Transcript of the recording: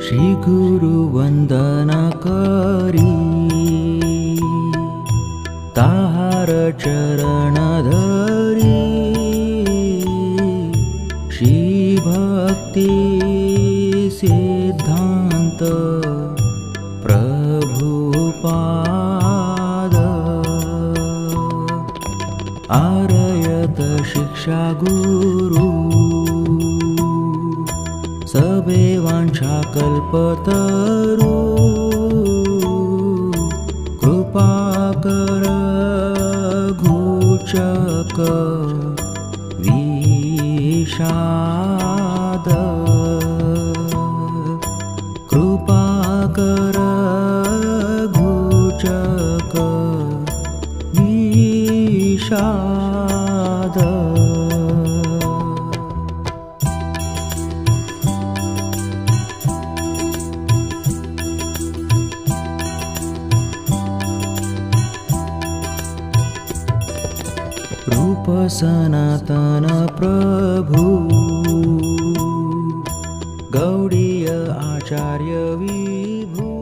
श्री गुरु वंदना करी ताहार चरण धरी श्री भक्ति सिद्धांत प्रभुपाद आरयत शिक्षा गुरु सबे वांछा कल्पतरु कृपा कर घुचक विषाद कृपा कर घुचक विषाद रूप सनातन प्रभु गौड़ीय आचार्य विभु।